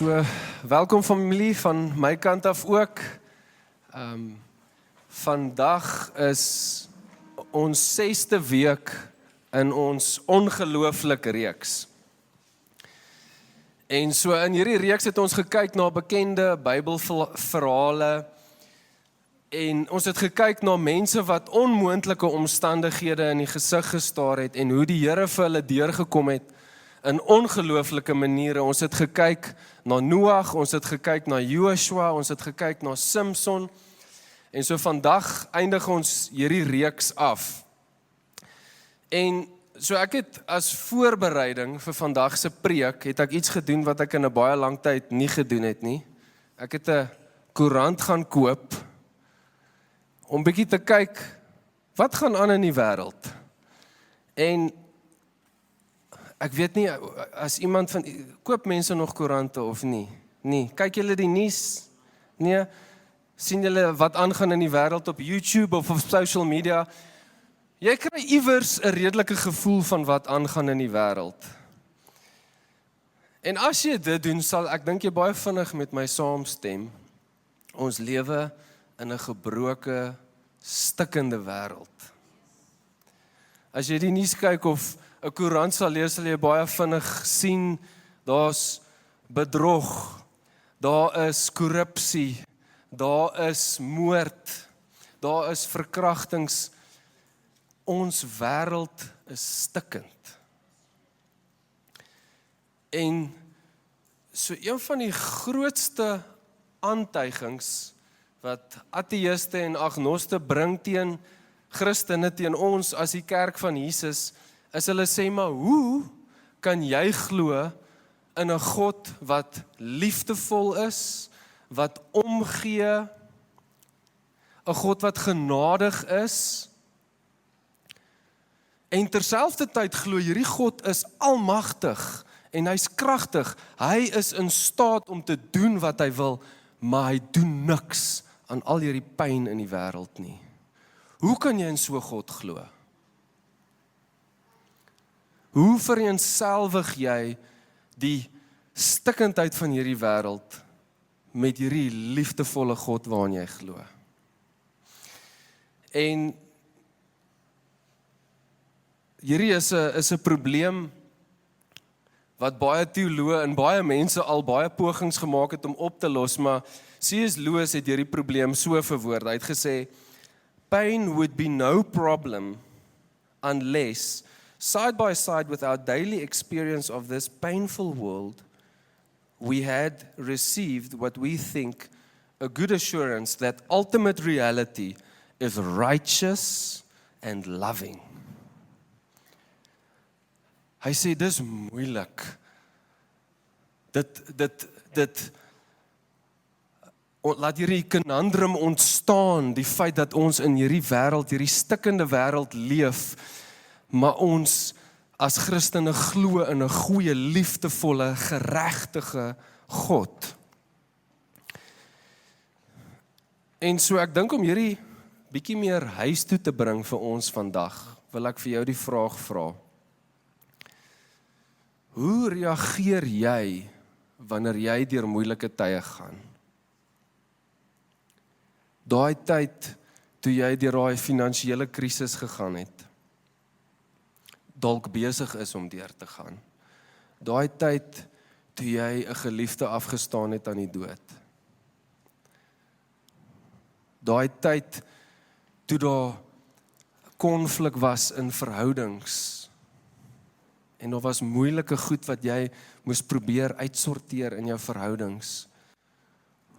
So, welkom familie van my kant af ook. Vandag is ons 6de week in ons ongelooflike reeks. En so in hierdie reeks het ons gekyk na bekende Bybelverhale en ons het gekyk na mense wat onmoontlike omstandighede in die gesig gestaar het en hoe die Here vir hulle deurgekom het in ongelooflike maniere. Ons het gekyk na Noag, ons het gekyk na Joshua, ons het gekyk na Samson. En so vandag eindig ons hierdie reeks af. En so ek het as voorbereiding vir vandag se preek, het ek iets gedoen wat ek in 'n baie lang tyd nie gedoen het nie. Ek het 'n koerant gaan koop, om bietjie te kyk, wat gaan aan in die wêreld? En ek weet nie, as iemand van, koop mense nog koerante of nie? Nee, kyk julle die nuus? Nee, sien julle wat aangaan in die wêreld op YouTube of op social media? Jy kry iewers 'n redelike gevoel van wat aangaan in die wêreld. En as jy dit doen, sal ek dink jy baie vinnig met my saamstem. Ons lewe in 'n gebroke, stikkende wêreld. As jy die nuus kyk of 'n koerant sal lees, sal jy baie vinnig sien, daar's bedrog, daar is korrupsie, daar is moord, daar is verkrachtings. Ons wêreld is stikkend. En so een van die grootste aantuigings wat ateïste en agnoste bring teen Christene, teen ons as die kerk van Jesus, is hulle sê, maar hoe kan jy glo in 'n God wat liefdevol is, wat omgee, 'n God wat genadig is, en terselfdertyd glo hierdie God is almagtig en hy's kragtig, hy is in staat om te doen wat hy wil, maar hy doen niks aan al hierdie pyn in die wêreld nie. Hoe kan jy in so 'n God glo? Hoe vereenselwig jy die stikkendheid van hierdie wêreld met hierdie liefdevolle God waarin jy glo? En hierdie is 'n probleem wat baie teoloë en baie mense al baie pogings gemaak het om op te los, maar C.S. Lewis het hierdie probleem so verwoord. Hy het gesê, pain would be no problem unless, side by side with our daily experience of this painful world, we had received what we think a good assurance that ultimate reality is righteous and loving. Hy sê, dis moeilik. Laat hierdie conundrum ontstaan, die feit dat ons in hierdie wêreld, hierdie stikkende wêreld leef, maar ons as Christene glo in 'n goeie, liefdevolle, geregtige God. En so ek dink om hierdie bietjie meer huis toe te bring vir ons vandag, wil ek vir jou die vraag vra. Hoe reageer jy wanneer jy deur moeilike tye gaan? Daai tyd toe jy deur daai finansiële krisis gegaan het, dalk besig is om deur te gaan. Daai tyd toe jy 'n geliefde afgestaan het aan die dood. Daai tyd toe daar konflik was in verhoudings en daar was moeilike goed wat jy moes probeer uitsorteer in jou verhoudings.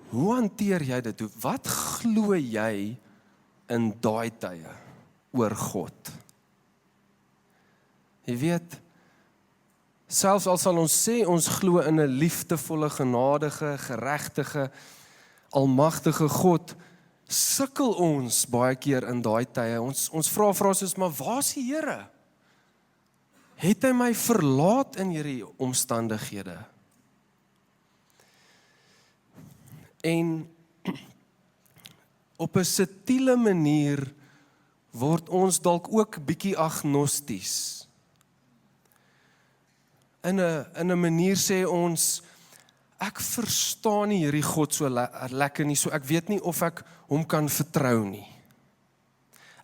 Hoe hanteer jy dit? Wat glo jy in daai tye oor God? Jy weet, selfs al sal ons sê ons glo in 'n liefdevolle, genadige, geregtige, almagtige God, sukkel ons baie keer in daai tye. Ons vra soos, maar waar is die Here? Het hy my verlaat in hierdie omstandighede? En op 'n subtiele manier word ons dalk ook bietjie agnosties. In 'n manier sê ons, ek verstaan nie hierdie God so lekker nie, so ek weet nie of ek hom kan vertrou nie.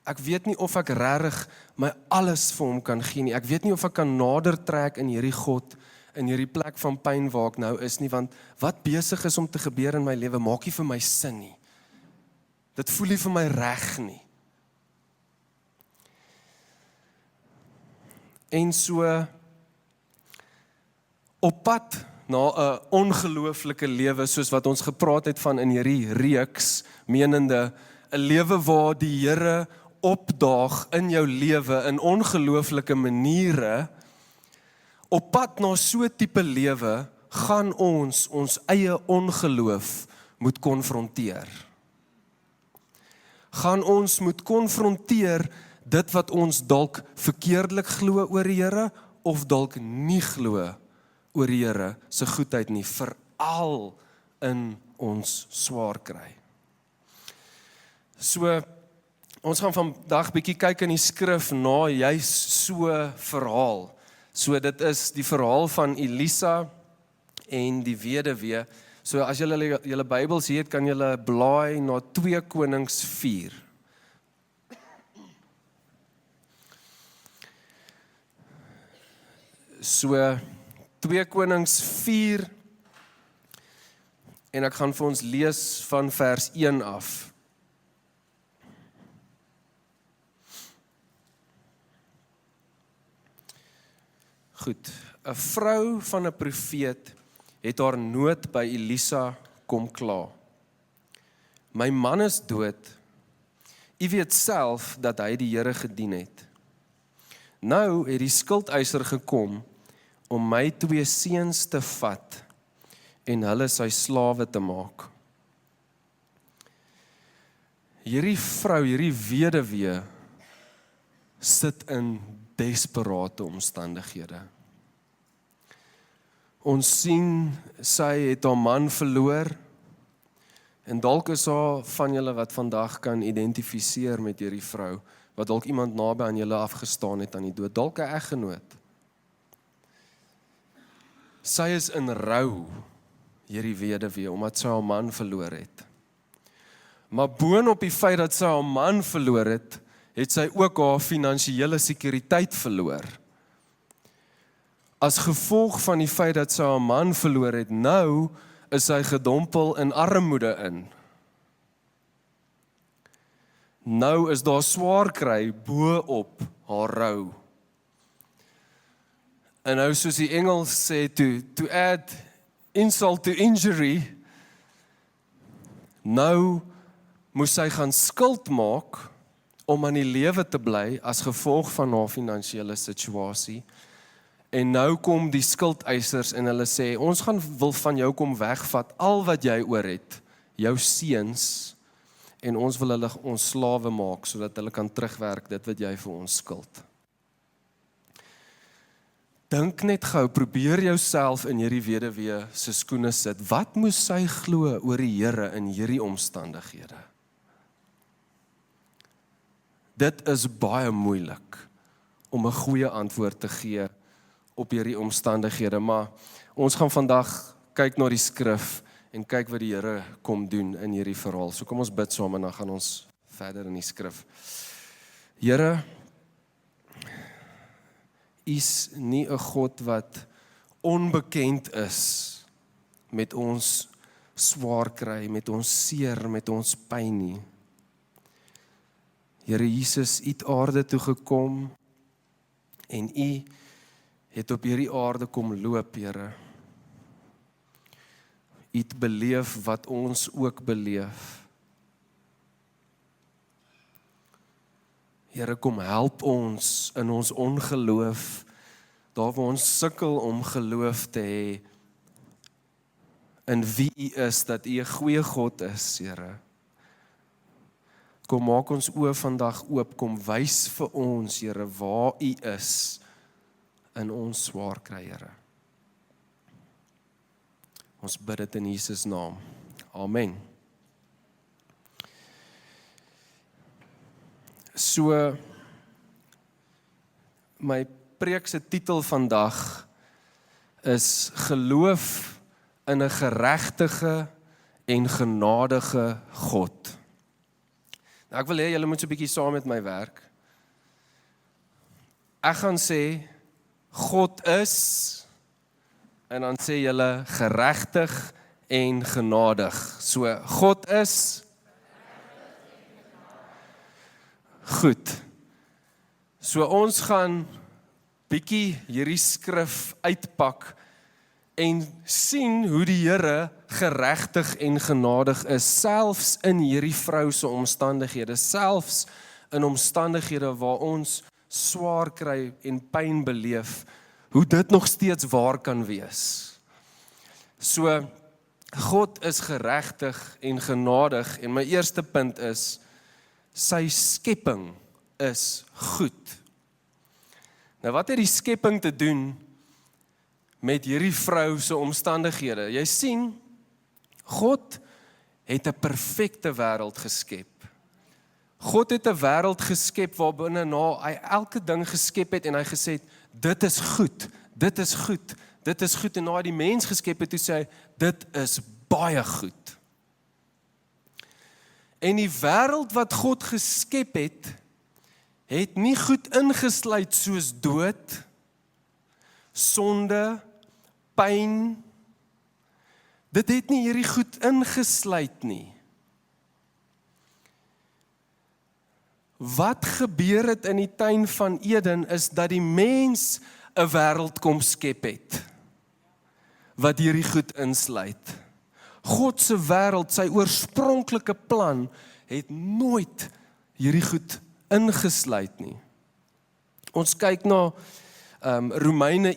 Ek weet nie of ek regtig my alles vir hom kan gee nie. Ek weet nie of ek kan nader trek in hierdie God, in hierdie plek van pyn waar ek nou is nie, want wat besig is om te gebeur in my lewe, maak nie vir my sin nie. Dit voel nie vir my reg nie. En so, op pad na 'n ongelooflike lewe, soos wat ons gepraat het van in hierdie reeks, menende, 'n lewe waar die Here opdaag in jou lewe in ongelooflike maniere, op pad na so tipe lewe, gaan ons eie ongeloof moet konfronteer. Gaan ons moet konfronteer dit wat ons dalk verkeerdelik glo oor die Here, of dalk nie glo oor die Here se goedheid nie, veral in ons swaar kry. So, ons gaan vandag bietjie kyk in die skrif na juis so verhaal. So dit is die verhaal van Elisa en die weduwee. So as julle Bybels hier het, kan julle blaai na 2 Konings 4. So 2 Konings 4, en ek gaan vir ons lees van vers 1 af. Goed, 'n vrou van 'n profeet het haar nood by Elisa kom kla. My man is dood. U weet self dat hy die Here gedien het. Nou het die skuldeiser gekom om my 2 seuns te vat en hulle sy slawe te maak. Hierdie vrou, hierdie weduwee, sit in desperate omstandighede. Ons sien, sy het haar man verloor, en dalk is daar van julle wat vandag kan identifiseer met hierdie vrou, wat dalk iemand naby aan julle afgestaan het aan die dood, dalk 'n eggenoot. Sy is in rou, hierdie weduwee, omdat sy haar man verloor het. Maar boonop die feit dat sy haar man verloor het, het sy ook haar finansiële sekuriteit verloor. As gevolg van die feit dat sy haar man verloor het, nou is sy gedompel in armoede in. Nou is daar swaar kry bo op haar rou. En nou soos die Engels sê, to add insult to injury, nou moes sy gaan skuld maak om aan die lewe te bly as gevolg van haar finansiële situasie. En nou kom die skuldeisers en hulle sê, ons wil van jou kom wegvat, al wat jy oor het, jou seuns, en ons wil hulle ons slawe maak, sodat hulle kan terugwerk dit wat jy vir ons skuld. Dink net gou, probeer jouself in hierdie weduwee se skoene sit. Wat moes sy glo oor die Here in hierdie omstandighede? Dit is baie moeilik om 'n goeie antwoord te gee op hierdie omstandighede, maar ons gaan vandag kyk na die skrif en kyk wat die Here kom doen in hierdie verhaal. So kom ons bid saam en dan gaan ons verder in die skrif. Here, U is nie 'n God wat onbekend is met ons swaar kry, met ons seer, met ons pyn nie. Here Jesus, U het aarde toe gekom en U het op hierdie aarde kom loop, Here. U het beleef wat ons ook beleef. Here, kom help ons in ons ongeloof, daar waar ons sukkel om geloof te hê in wie U is, dat U 'n goeie God is, Here. Kom maak ons oë vandag oop, kom wys vir ons, Here, waar U is in ons swaar kry, Here. Ons bid dit in Jesus naam. Amen. So, my preek se titel vandag is Geloof in 'n geregtige en genadige God. Nou ek wil hê julle moet so 'n bietjie saam met my werk. Ek gaan sê, God is, en dan sê julle geregtig en genadig. So, God is goed. So ons gaan bietjie hierdie skrif uitpak en sien hoe die Here geregtig en genadig is, selfs in hierdie vrou se omstandighede, selfs in omstandighede waar ons swaar kry en pyn beleef, hoe dit nog steeds waar kan wees. So, God is geregtig en genadig en my eerste punt is, sy skepping is goed. Nou wat het die skepping te doen met hierdie vrou se omstandighede? Jy sien, God het 'n perfekte wêreld geskep. God het 'n wêreld geskep waarbinne hy elke ding geskep het en hy gesê het, dit is goed, dit is goed, dit is goed. En na hy die mens geskep het, toe sê hy, dit is baie goed. En die wêreld wat God geskep het nie goed ingesluit soos dood, sonde, pyn. Dit het nie hierdie goed ingesluit nie. Wat gebeur het in die tuin van Eden is dat die mens 'n wêreld kom skep het, wat hierdie goed insluit. God se wêreld, sy oorspronklike plan, het nooit hierdie goed ingesluit nie. Ons kyk na Romeine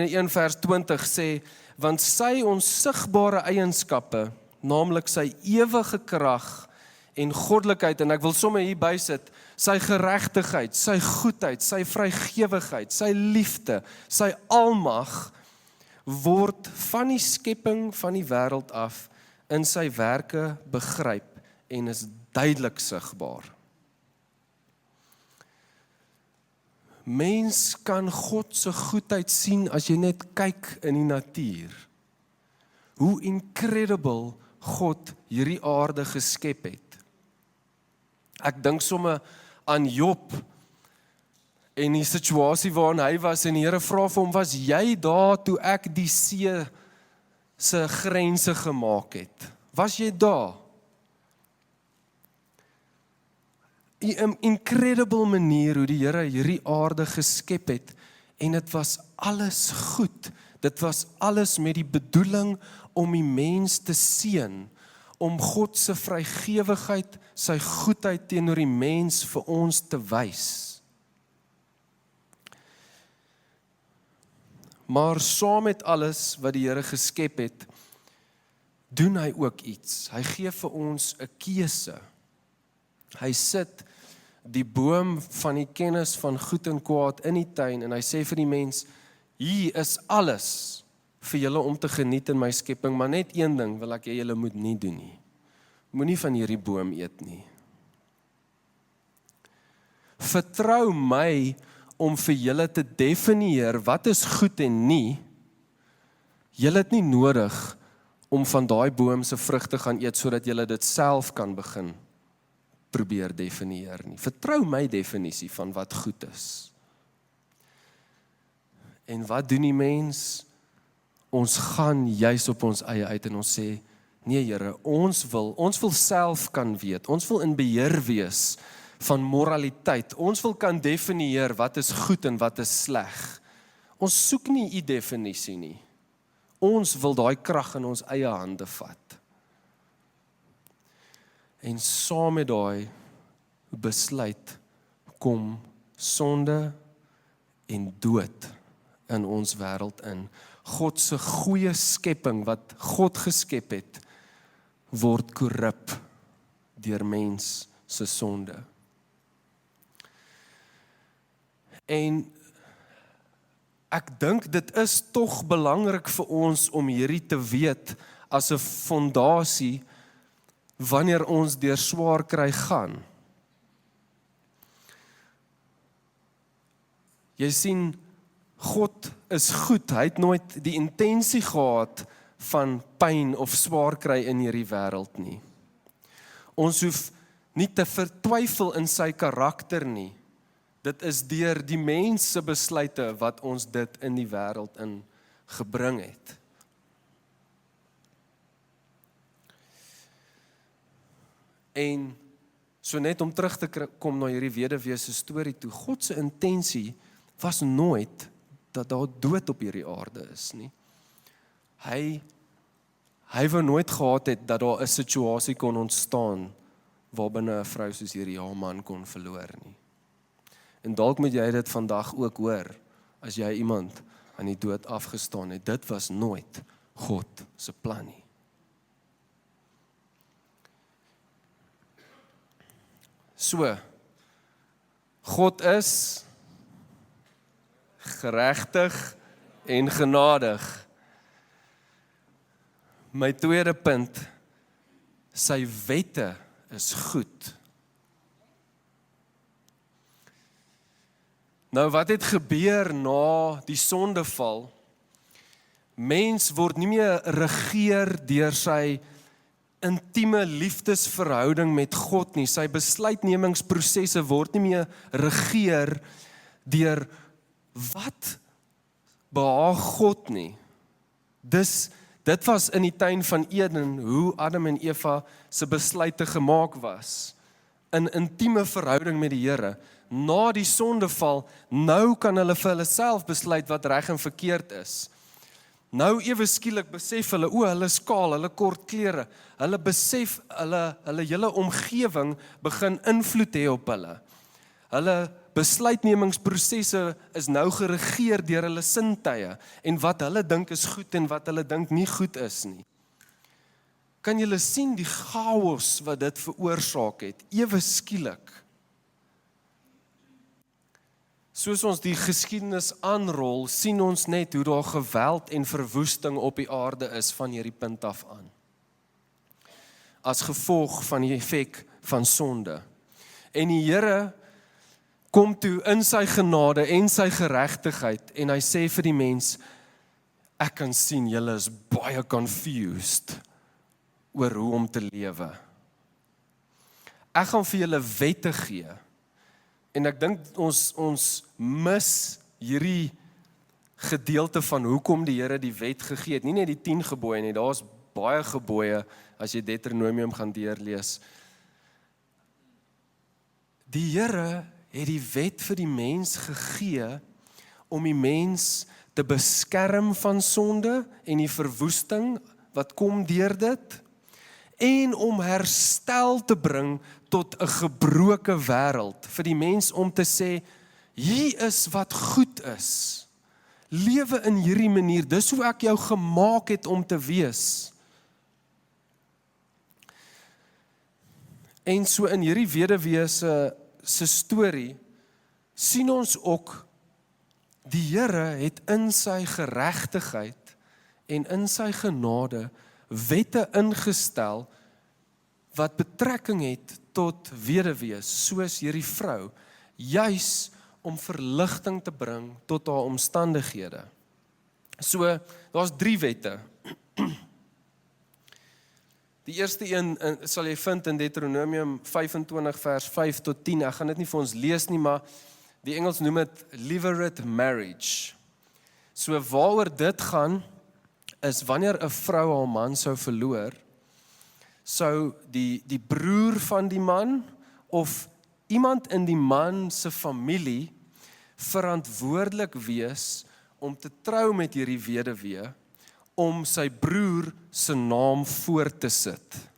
1 vers 20 sê, want sy onsigbare eienskappe, naamlik sy ewige krag en goddelikheid, en ek wil sommer hier bysit, sy geregtigheid, sy goedheid, sy vrygewigheid, sy liefde, sy almag, word van die skepping van die wêreld af in sy werke begryp en is duidelik sigbaar. Mens kan God se goedheid sien as jy net kyk in die natuur. Hoe incredible God hierdie aarde geskep het. Ek dink sommer aan Job en die situasie waarin hy was en die Here vra vir hom, was jy daar toe ek die see se grense gemaak het? Was jy daar? 'n incredible manier hoe die Here hierdie aarde geskep het en dit was alles goed. Dit was alles met die bedoeling om die mens te seën, om God se vrygewigheid, sy goedheid teenoor die mens vir ons te wys. Maar saam met alles wat die Here geskep het, doen hy ook iets. Hy gee vir ons 'n keuse. Hy sit die boom van die kennis van goed en kwaad in die tuin en hy sê vir die mens, hier is alles vir julle om te geniet in my skepping, maar net een ding wil ek hê julle moet nie doen nie. Moenie van hierdie boom eet nie. Vertrou my om vir julle te definieer wat is goed en nie. Julle het nie nodig om van daai boom se vrugte gaan eet sodat julle dit self kan begin probeer definieer nie. Vertrou my definisie van wat goed is. En wat doen die mens? Ons gaan juis op ons eie uit en ons sê, nee Here, ons wil self kan weet, ons wil in beheer wees van moraliteit, ons wil kan definieer wat is goed en wat is sleg. Ons soek nie die definisie nie. Ons wil daai krag in ons eie hande vat. En saam met daai besluit kom sonde en dood in ons wêreld in. God se goeie skepping wat God geskep het, word korrup deur mens se sonde. En ek dink dit is tog belangrik vir ons om hierdie te weet as 'n fondasie wanneer ons deur swaar kry gaan. Jy sien, God is goed, hy het nooit die intensie gehad van pyn of swaar kry in hierdie wêreld nie. Ons hoef nie te vertwyfel in sy karakter nie. Dit is deur die mens se besluite wat ons dit in die wêreld in gebring het. En so net om terug te kom na hierdie weduwee se storie toe, God se intensie was nooit dat daar dood op hierdie aarde is nie. Hy wou nooit gehad het dat daar 'n situasie kon ontstaan waarbinne 'n vrou soos hierdie haar man kon verloor nie. En dalk moet jy dit vandag ook hoor, as jy iemand aan die dood afgestaan het, dit was nooit God se plan nie. So, God is geregtig en genadig. My tweede punt, sy wette is goed. Nou wat het gebeur na die sondeval? Mens word nie meer regeer deur sy intieme liefdesverhouding met God nie. Sy besluitnemingsprosesse word nie meer regeer deur wat behaag God nie. Dit was in die tuin van Eden hoe Adam en Eva se besluite gemaak was. In intieme verhouding met die Here. Na die sondeval, nou kan hulle vir hulle self besluit wat reg en verkeerd is. Nou ewe skielik besef hulle, hulle is kaal, hulle kort klere. Hulle besef, hulle hele omgewing begin invloed hê op hulle. Hulle besluitnemingsprosesse is nou geregeer deur hulle sintuie en wat hulle dink is goed en wat hulle dink nie goed is nie. Kan julle sien die chaos wat dit veroorsaak het, ewe skielik? Soos ons die geskiedenis aanrol, sien ons net hoe daar geweld en verwoesting op die aarde is van hierdie punt af aan. As gevolg van die effek van sonde. En die Here kom toe in sy genade en sy geregtigheid en hy sê vir die mens, ek kan sien julle is baie confused oor hoe om te lewe. Ek gaan vir julle wette gee. En ek dink ons mis hierdie gedeelte van hoekom die Here die wet gegee het. Nie net die 10 gebooie nie, daar's baie gebooie as jy Deuteronomium gaan deurlees. Die Here het die wet vir die mens gegee om die mens te beskerm van sonde en die verwoesting wat kom deur dit en om herstel te bring tot 'n gebroke wêreld vir die mens om te sê hier is wat goed is. Lewe in hierdie manier, dis hoe ek jou gemaak het om te wees. En so in hierdie weduwee se storie sien ons ook die Here het in sy geregtigheid en in sy genade wette ingestel wat betrekking het tot weduwees soos hierdie vrou, juis om verligting te bring tot haar omstandighede. So, daar's 3 wette. Die eerste een sal jy vind in Deuteronomium 25 vers 5 tot 10. Ek gaan dit nie vir ons lees nie, maar die Engels noem dit levirate marriage. So waaroor dit gaan, is wanneer 'n vrou haar man sou verloor, sou die broer van die man of iemand in die man se familie verantwoordelik wees om te trou met hierdie weduwee, om sy broer se naam voor te sit.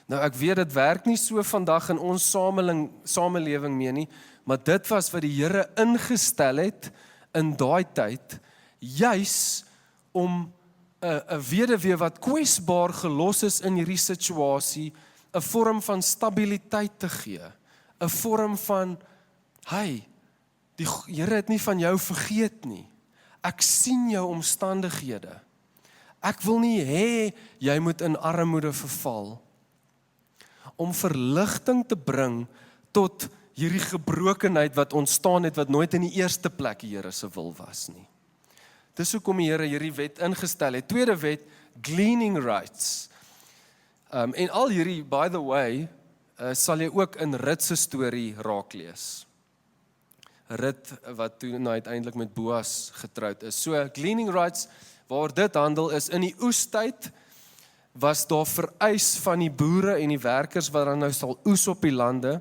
Nou ek weet dit werk nie so vandag in ons samelewing meer nie, maar dit was wat die Here ingestel het in daai tyd, juis om 'n weduwee wat kwesbaar gelos is in hierdie situasie, 'n vorm van stabiliteit te gee, 'n vorm van, die Here het nie van jou vergeet nie. Ek sien jou omstandighede. Ek wil nie hê jy moet in armoede verval. Om verligting te bring tot hierdie gebrokenheid wat ontstaan het, wat nooit in die eerste plek die Here se wil was nie. Dis hoekom die Here hierdie wet ingestel het. Tweede wet, gleaning rights. En al hierdie, by the way, sal jy ook in Rut se storie raak lees. Rut wat toe nou uiteindelik met Boas getroud is. So, gleaning rights, waar dit handel is, in die oestyd was daar vereis van die boere en die werkers wat dan nou sal oes op die lande,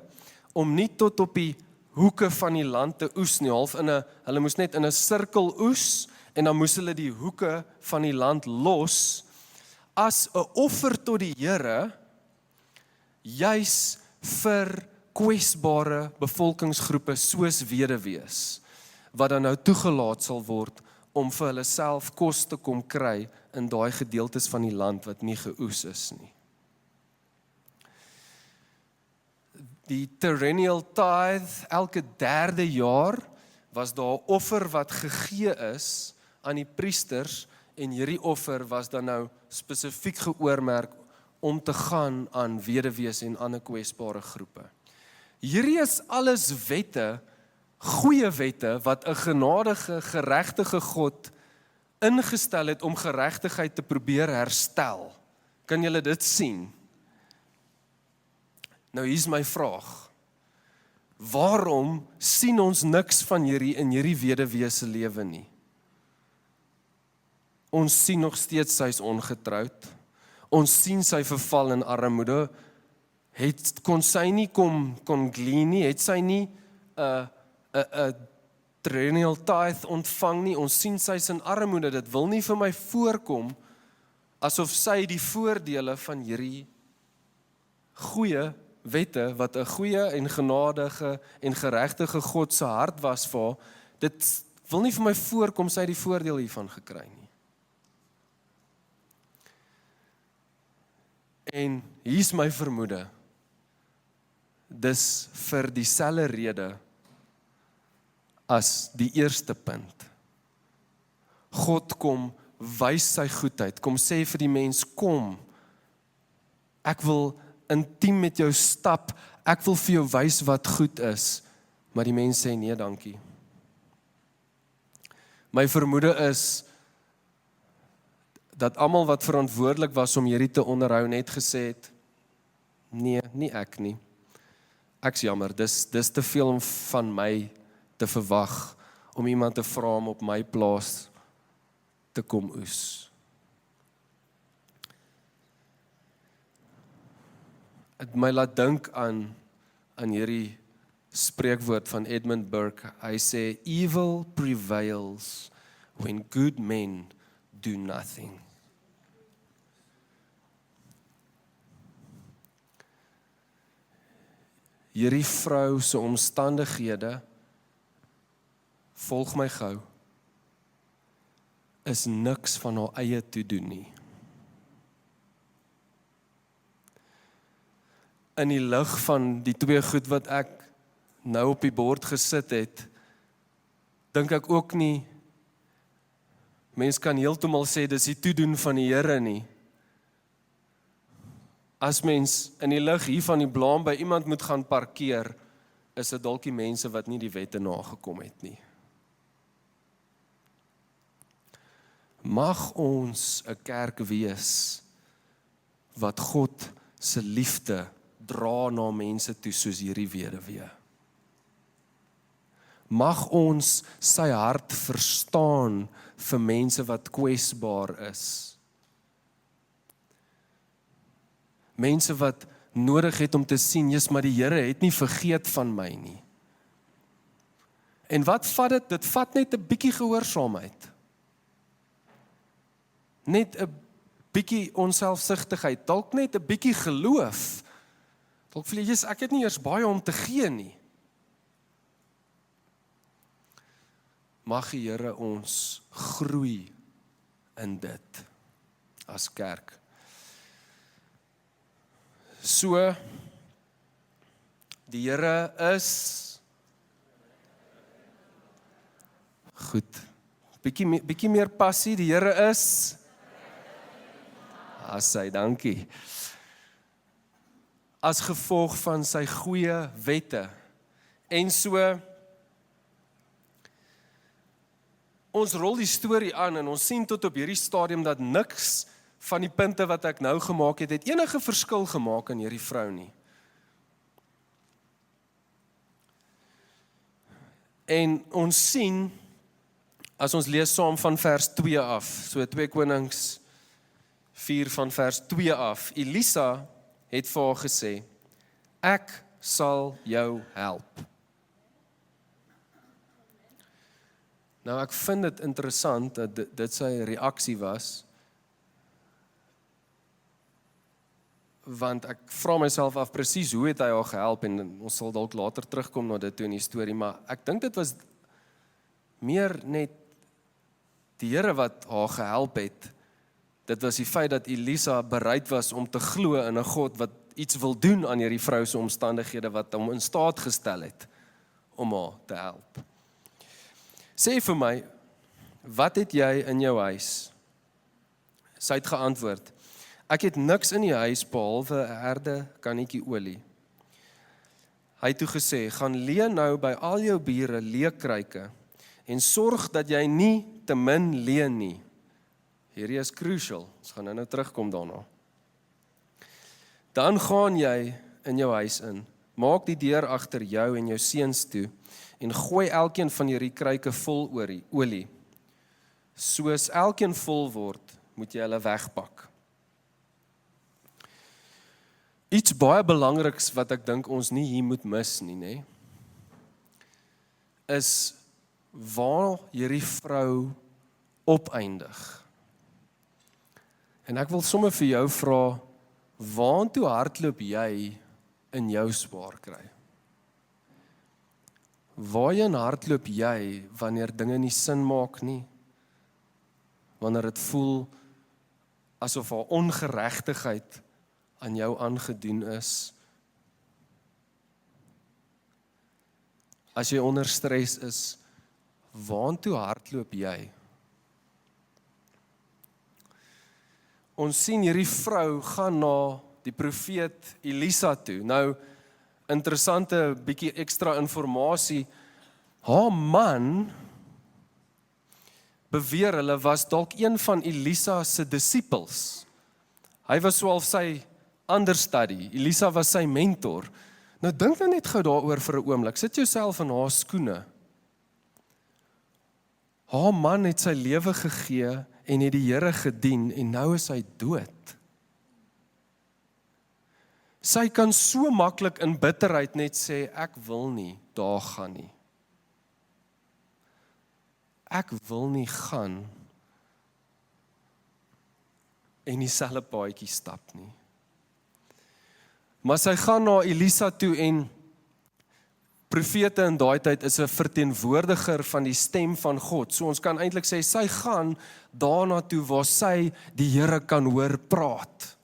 om nie tot op die hoeke van die land te oes nie, hulle moes net in 'n sirkel oes, en dan moes hulle die hoeke van die land los, as 'n offer tot die Here, juis vir kwesbare bevolkingsgroepe soos weduwees, wat dan nou toegelaat sal word om vir hulle self kos te kom kry in daai gedeeltes van die land wat nie geoes is nie. Die perennial tithe, elke 3de jaar was daar 'n offer wat gegee is aan die priesters, en hierdie offer was dan nou spesifiek geoormerk om te gaan aan weduwees en ander kwesbare groepe. Hierdie is alles wette, goeie wette, wat 'n genadige, geregtige God ingestel het om geregtigheid te probeer herstel. Kan julle dit sien? Nou hier's my vraag. Waarom sien ons niks van hierdie in hierdie weduwee se lewe nie? Ons sien nog steeds sy is ongetroud. Ons sien sy verval in armoede. Kon sy nie kon glean nie, het sy nie 'n perennial tithe ontvang nie. Ons sien sy is in armoede. Dit wil nie vir my voorkom asof sy die voordele van hierdie goeie wette, wat 'n goeie en genadige en geregtige God se hart was vir haar, dit wil nie vir my voorkom sy die voordeel hiervan gekry nie. En hier's my vermoede, dis vir dieselfde rede as die eerste punt. God kom wys sy goedheid, kom sê vir die mens, kom, ek wil intiem met jou stap, ek wil vir jou wys wat goed is, maar die mens sê nee, dankie. My vermoede is, dat almal wat verantwoordelik was om hierdie te onderhou net gesê het, nee, nie ek nie. Ek's jammer, dis te veel van my te verwag, om iemand te vra om op my plaas te kom oes. Het my laat dink aan hierdie spreekwoord van Edmund Burke. Hy sê, evil prevails when good men do nothing. Hierdie vrou se omstandighede, volg my gou, is niks van haar eie te doen nie. In die lig van die twee goed wat ek nou op die bord gesit het, dink ek ook nie, mens kan heeltemal sê, dis die toedoen van die Here nie. As mens in die lig hier van die blaam by iemand moet gaan parkeer, is dit dalk die mense wat nie die wette nagekom het nie. Mag ons 'n kerk wees, wat God se liefde dra na mense toe soos hierdie weduwee. Mag ons sy hart verstaan vir mense wat kwesbaar is. Mense wat nodig het om te sien, Jesus, maar die Here het nie vergeet van my nie. En wat vat dit? Dit vat net 'n bietjie gehoorsaamheid. Net 'n bietjie onselfsugtigheid, dalk net 'n bietjie geloof. Dalk voel jy, Jesus, ek het nie eers baie om te gee nie. Mag die Here ons groei in dit as kerk. So, die Here is goed. Bietjie meer passie, die Here is sy, dankie. As gevolg van sy goeie wette En so, ons rol die storie aan en ons sien tot op hierdie stadium dat niks van die punte wat ek nou gemaak het enige verskil gemaak aan hierdie vrou nie. En ons sien, as ons lees saam van vers 2 af, so 2 Konings 4 van vers 2 af, Elisa het vir haar gesê, ek sal jou help. Nou ek vind dit interessant dat dit sy reaksie was, want ek vra myself af presies hoe het hy haar gehelp, en ons sal dalk later terugkom na dit toe in die storie, maar ek dink dit was meer net die Here wat haar gehelp het. Dit was die feit dat Elisa bereid was om te glo in 'n God wat iets wil doen aan hierdie vrou se omstandighede, wat hom in staat gestel het om haar te help. Sê vir my, wat het jy in jou huis? Sy het geantwoord, ek het niks in die huis behalwe 'n herde kannetjie olie. Hy het toe gesê, gaan leen nou by al jou bure leekruike en sorg dat jy nie te min leen nie. Hierdie is crucial, ons gaan nou terugkom daarna. Dan gaan jy in jou huis in, maak die deur agter jou en jou seuns toe en gooi elkeen van hierdie kruike vol olie. Soos elkeen vol word, moet jy hulle wegpak. Iets baie belangriks wat ek dink ons nie hier moet mis nie, nê, is waar hierdie vrou opeindig. En ek wil sommer vir jou vra, waartoe hardloop jy in jou swaar kry? Waarheen hardloop jy wanneer dinge nie sin maak nie? Wanneer dit voel asof haar ongeregtigheid aan jou aangedoen is? As jy onder stres is, waartoe hardloop jy? Ons sien hierdie vrou gaan na die profeet Elisa toe. Nou, interessante bietjie ekstra inligting. Haar man beweer hulle was dalk een van Elisa se disippels. Hy was soos sy understudy. Elisa was sy mentor. Nou dink nou net gou daaroor vir 'n oomblik. Sit jouself in haar skoene. Haar man het sy lewe gegee en het die Here gedien en nou is hy dood. Sy kan so maklik in bitterheid net sê, ek wil nie daar gaan nie. Ek wil nie gaan en dieselfde paadjie stap nie. Maar sy gaan na Elisa toe en profete in daai tyd is 'n verteenwoordiger van die stem van God. So ons kan eintlik sê, sy gaan daarna toe waar sy die Here kan hoor praat.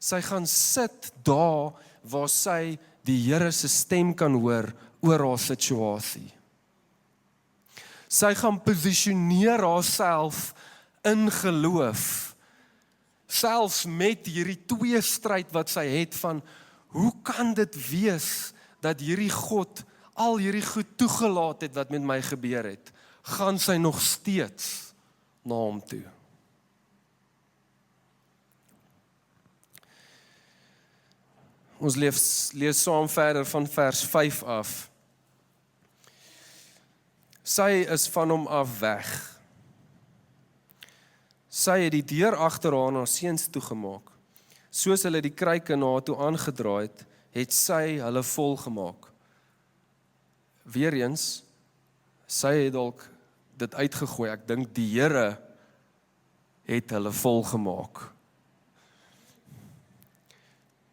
Sy gaan sit daar waar sy die Here se stem kan hoor oor haar situasie. Sy gaan posisioneer haarself in geloof. Selfs met hierdie twee stryd wat sy het van, hoe kan dit wees dat hierdie God al hierdie goed toegelaat het wat met my gebeur het, gaan sy nog steeds na hom toe. Ons lees saam verder van vers 5 af. Sy is van hom af weg. Sy het die deur agter haar na seuns toegemaak. Soos hulle die kruike na haar toe aangedraai het sy hulle vol gemaak. Weereens, sy het dalk dit uitgegooi. Ek dink die Here het hulle vol gemaak.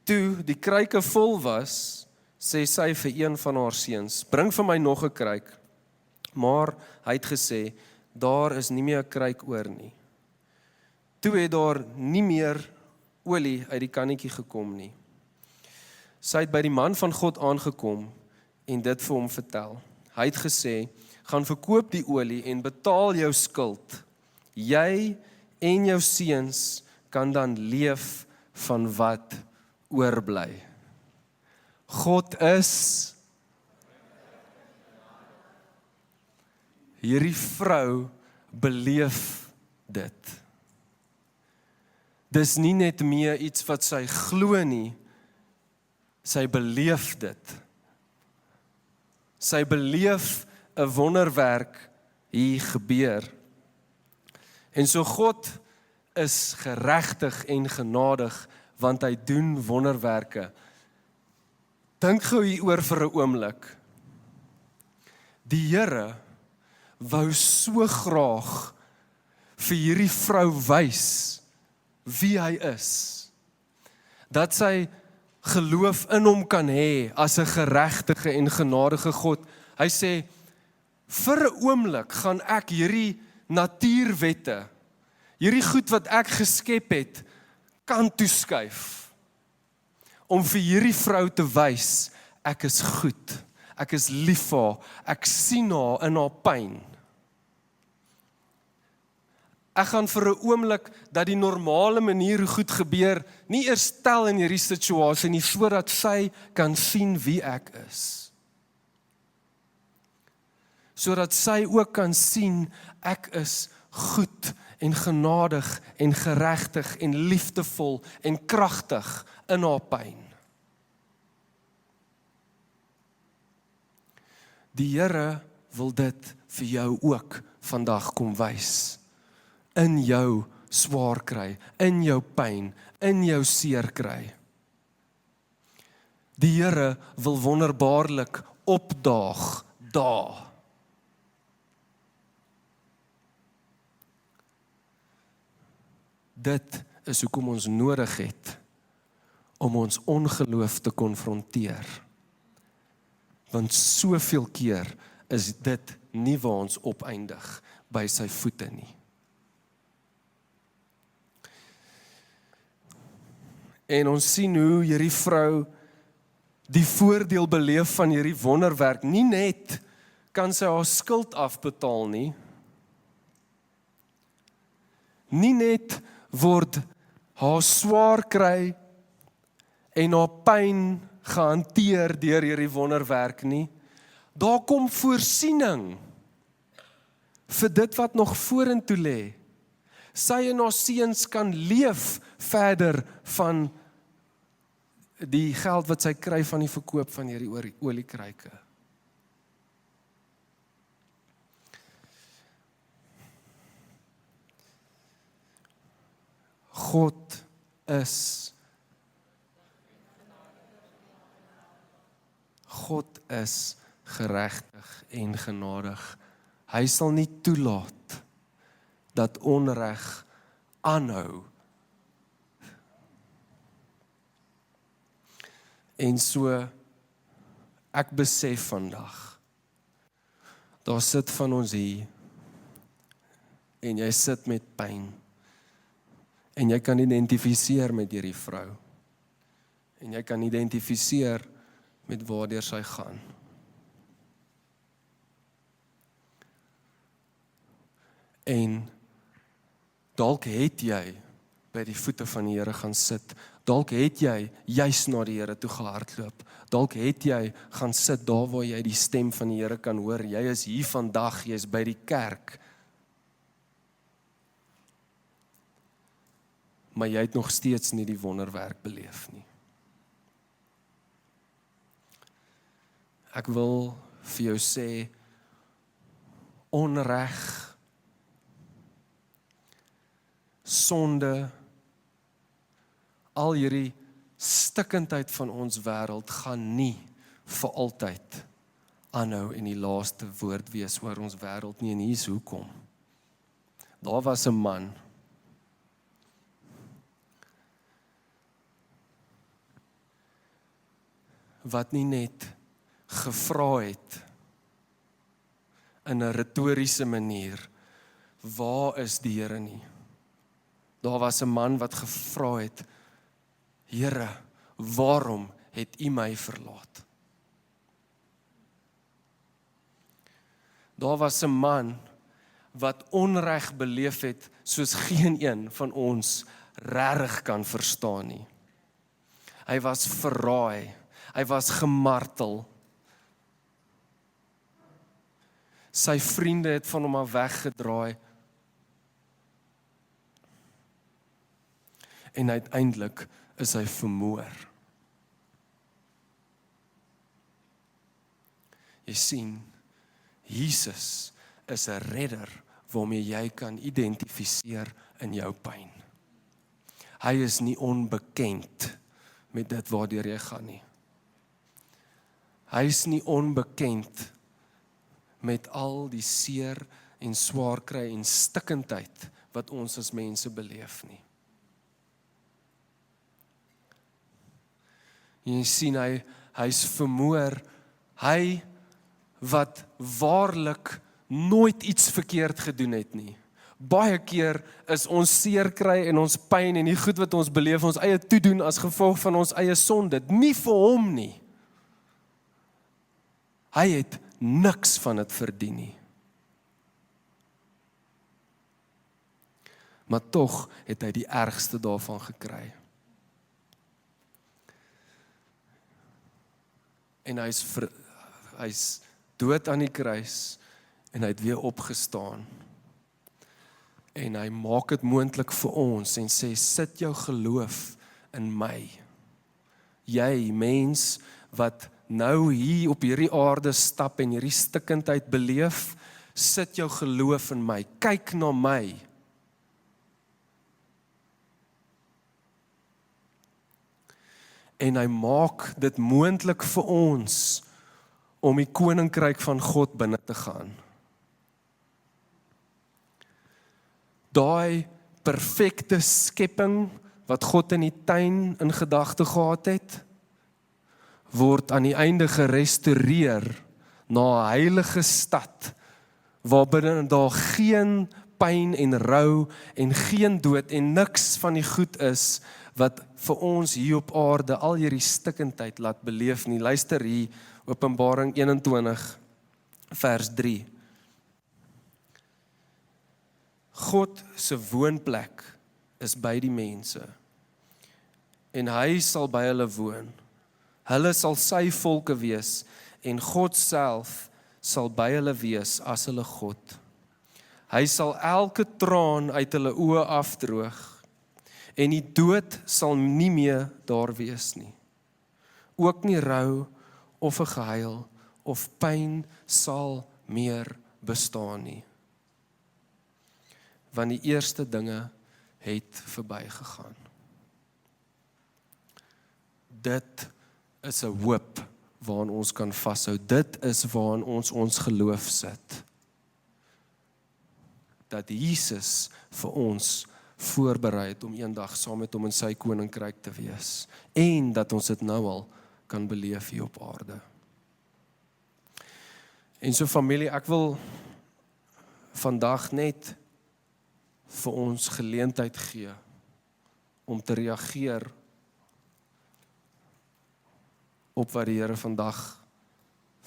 Toe die kruike vol was, sê sy vir een van haar seuns, bring vir my nog 'n kruik. Maar hy het gesê, daar is nie meer 'n kruik oor nie. Toe het daar nie meer olie uit die kannetjie gekom nie. Sy het by die man van God aangekom en dit vir hom vertel. Hy het gesê, gaan verkoop die olie en betaal jou skuld. Jy en jou seuns kan dan leef van wat oorbly. God is hierdie vrou beleef dit. Dis nie net meer iets wat sy glo nie, sy beleef dit. Sy beleef 'n wonderwerk hier gebeur. En so God is geregtig en genadig, want hy doen wonderwerke. Dink gou hieroor vir 'n oomblik. Die Here wou so graag vir hierdie vrou wys wie hy is, dat sy geloof in hom kan hê as 'n geregtige en genadige God. Hy sê, vir 'n oomblik gaan ek hierdie natuurwette, hierdie goed wat ek geskep het, kan toeskuif, om vir hierdie vrou te wys, ek is goed, ek is lief vir haar, ek sien haar in haar pyn. Ek gaan vir 'n oomblik dat die normale manier hoe goed gebeur, nie eers tel in hierdie situasie nie, sodat sy kan sien wie ek is. Sodat sy ook kan sien, ek is goed en genadig en geregtig en liefdevol en kragtig in haar pyn. Die Here wil dit vir jou ook vandag kom wys. In jou swaar kry, in jou pyn, in jou seer kry. Die Here wil wonderbaarlik opdaag daar. Dit is hoekom ons nodig het om ons ongeloof te konfronteer. Want soveel keer is dit nie waar ons opeindig by sy voete nie. En ons sien hoe hierdie vrou die voordeel beleef van hierdie wonderwerk. Nie net kan sy haar skuld afbetaal nie. Nie net word haar swaar kry en haar pyn gehanteer deur hierdie wonderwerk nie. Daar kom voorsiening vir dit wat nog vorentoe lê. Sy en haar seuns kan leef verder van die geld wat sy kry van die verkoop van hierdie oliekruike. God is geregtig en genadig. Hy sal nie toelaat dat onreg aanhou. En so, ek besef vandag, daar sit van ons hier, en jy sit met pyn, en jy kan identifiseer met hierdie vrou, en jy kan identifiseer met waardeur sy gaan. En dalk het jy by die voete van die Here gaan sit, dalk het jy juis na die Here toe gehardloop, dalk het jy gaan sit daar waar jy die stem van die Here kan hoor, jy is hier vandag, jy is by die kerk, maar jy het nog steeds nie die wonderwerk beleef nie. Ek wil vir jou sê, onreg, sonde, al hierdie stikkendheid van ons wêreld gaan nie vir altyd aanhou en die laaste woord wees oor ons wêreld nie, en hier is hoekom. Daar was 'n man, wat nie net gevra het in 'n retoriese manier, waar is die Here nie? Daar was 'n man wat gevra het, Here, waarom het U my verlaat? Daar was 'n man wat onreg beleef het, soos geen een van ons regtig kan verstaan nie. Hy was verraai, hy was gemartel. Sy vriende het van hom af weggedraai. En uiteindelik is hy vermoor. Jy sien, Jesus is 'n redder waarmee jy kan identifiseer in jou pyn. Hy is nie onbekend met dit waardeur jy gaan nie. Hy is nie onbekend met al die seer en swaar kry en stikkendheid wat ons as mense beleef nie. Jy sien, hy's vermoor, hy wat waarlik nooit iets verkeerd gedoen het nie. Baie keer is ons seer kry en ons pyn en die goed wat ons beleef, ons eie toedoen as gevolg van ons eie sonde, nie vir hom nie. Hy het niks van dit verdien nie. Maar tog het hy die ergste daarvan gekry. En hy's dood aan die kruis en hy het weer opgestaan. En hy maak dit moontlik vir ons en sê, sit jou geloof in my. Jy, mens, wat nou hier op hierdie aarde stap en hierdie stikkendheid beleef, sit jou geloof in my, kyk na my. En hy maak dit moontlik vir ons om die koninkryk van God binne te gaan. Daai perfekte skepping wat God in die tuin in gedagte gehad het, word aan die einde gerestoreer na 'n heilige stad, waarbinne daar geen pyn en rou en geen dood en niks van die goed is wat vir ons hier op aarde al hierdie stikkendheid laat beleef nie. Luister hier, Openbaring 21 vers 3. God se woonplek is by die mense en hy sal by hulle woon. Hulle sal sy volke wees en God self sal by hulle wees as hulle God. Hy sal elke traan uit hulle oë afdroog en die dood sal nie meer daar wees nie. Ook nie rou of 'n gehuil of pyn sal meer bestaan nie. Want die eerste dinge het verbygegaan. Dit is 'n hoop waaraan ons kan vashou. Dit is waaraan ons geloof sit. Dat Jesus vir ons voorberei het om eendag saam met hom in sy koninkryk te wees. En dat ons dit nou al kan beleef hier op aarde. En so familie, ek wil vandag net vir ons geleentheid gee om te reageer op wat die Here vandag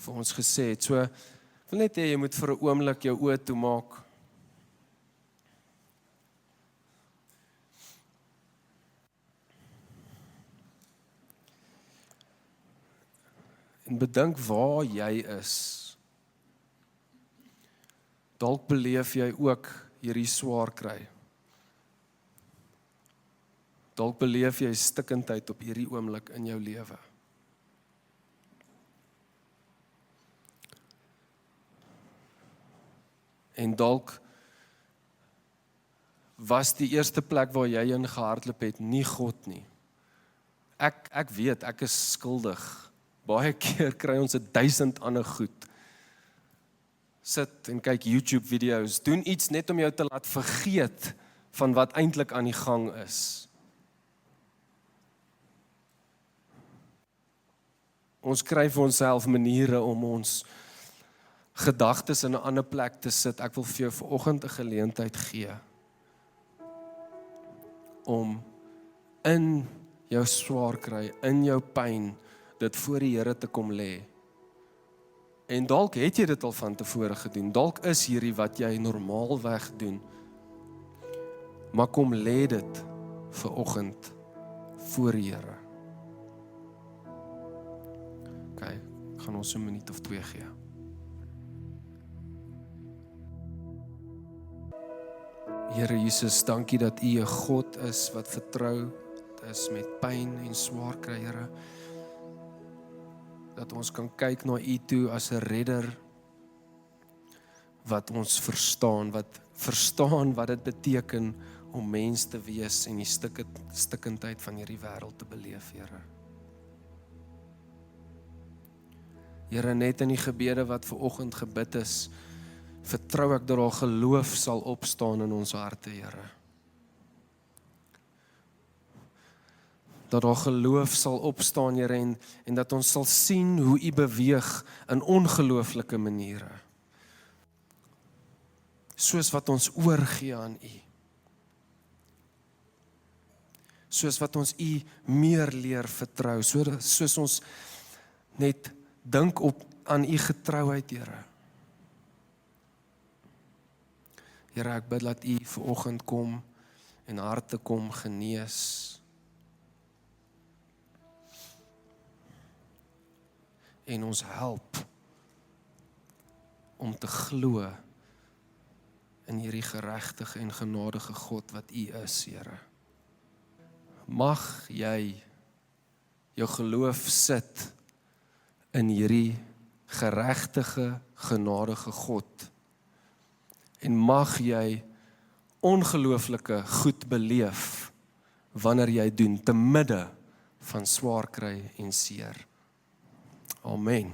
vir ons gesê het. So, ek wil net hê jy moet vir 'n oomblik jou oë toemaak. En bedink waar jy is. Dalk beleef jy ook hierdie swaar kry. Dalk beleef jy stikkendheid op hierdie oomblik in jou lewe. En dalk was die eerste plek waar jy in gehardloop het nie God nie. Ek weet, ek is skuldig. Baie keer kry ons 1000 ander goed. Sit en kyk YouTube video's, doen iets net om jou te laat vergeet van wat eintlik aan die gang is. Ons kry vir onsself maniere om ons gedagtes in 'n ander plek te sit. Ek wil vir jou vanoggend 'n geleentheid gee om in jou swaar kry, in jou pyn, dit voor die Here te kom lê. En dalk het jy dit al van tevore gedoen. Dalk is hierdie wat jy normaalweg doen. Maar kom lê dit vanoggend voor die Here. OK, ek gaan ons 'n minuut of 2 gee. Here Jesus, dankie dat U 'n God is wat vertrou is met pyn en swaar kry, Here. Dat ons kan kyk na U toe as 'n redder wat ons verstaan wat dit beteken om mens te wees en die stikkindheid van hierdie wêreld te beleef, Here. Here, net in die gebede wat vanoggend gebid is, vertrou ek dat daar geloof sal opstaan in ons harte, Here. Dat daar geloof sal opstaan, Here, en dat ons sal sien hoe U beweeg in ongelooflike maniere. Soos wat ons oorgee aan U. Soos wat ons U meer leer vertrou, soos ons net dink aan U getrouheid, Here. Here, ek bid dat U vanoggend kom en harte kom genees. En ons help om te glo in hierdie geregtige en genadige God wat U is, Here. Mag jy jou geloof sit in hierdie geregtige, genadige God. En mag jy ongelooflike goed beleef wanneer jy doen, te midde van swaar kry en seer. Amen.